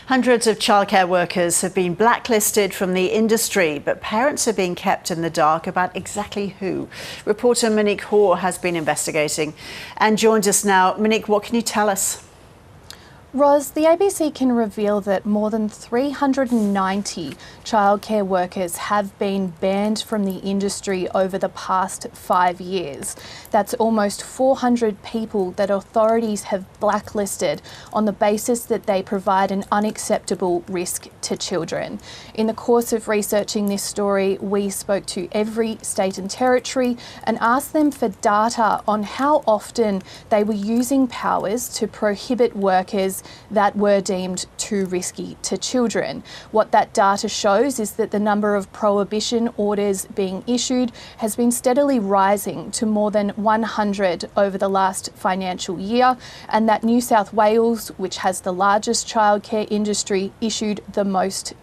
Hundreds of childcare workers have been blacklisted from the industry, but parents are being kept in the dark about exactly who. Reporter Monique Hoare has been investigating and joins us now. Monique, what can you tell us? Ros, the ABC can reveal that more than 390 childcare workers have been banned from the industry over the past 5 years. That's almost 400 people that authorities have blacklisted on the basis that they provide an unacceptable risk to children. In the course of researching this story, we spoke to every state and territory and asked them for data on how often they were using powers to prohibit workers that were deemed too risky to children. What that data shows is that the number of prohibition orders being issued has been steadily rising to more than 100 over the last financial year, and that New South Wales, which has the largest childcare industry, issued the most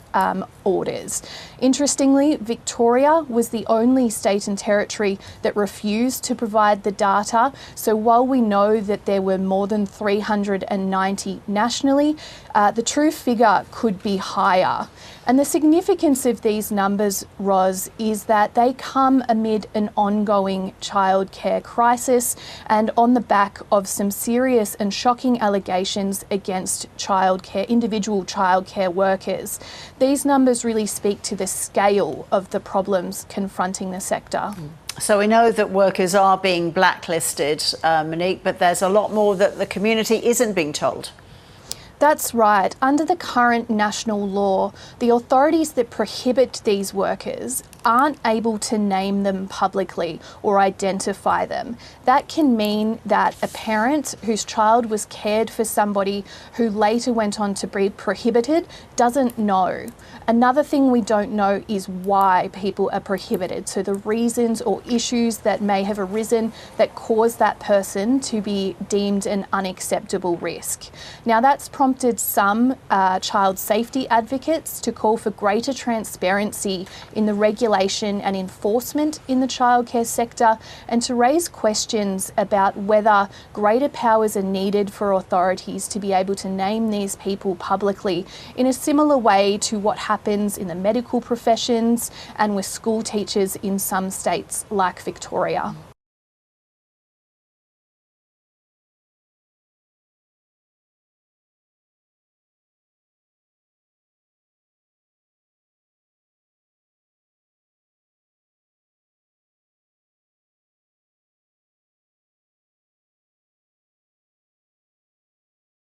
orders. Interestingly, Victoria was the only state and territory that refused to provide the data. So while we know that there were more than 390 nationally, the true figure could be higher. And the significance of these numbers, Ros, is that they come amid an ongoing childcare crisis and on the back of some serious and shocking allegations against individual childcare workers. These numbers really speak to the scale of the problems confronting the sector. So we know that workers are being blacklisted, Monique, but there's a lot more that the community isn't being told. That's right. Under the current national law, the authorities that prohibit these workers aren't able to name them publicly or identify them. That can mean that a parent whose child was cared for somebody who later went on to be prohibited doesn't know. Another thing we don't know is why people are prohibited, so the reasons or issues that may have arisen that cause that person to be deemed an unacceptable risk. Now, that's prompted some child safety advocates to call for greater transparency in the regulation and enforcement in the childcare sector, and to raise questions about whether greater powers are needed for authorities to be able to name these people publicly in a similar way to what happens in the medical professions and with school teachers in some states like Victoria.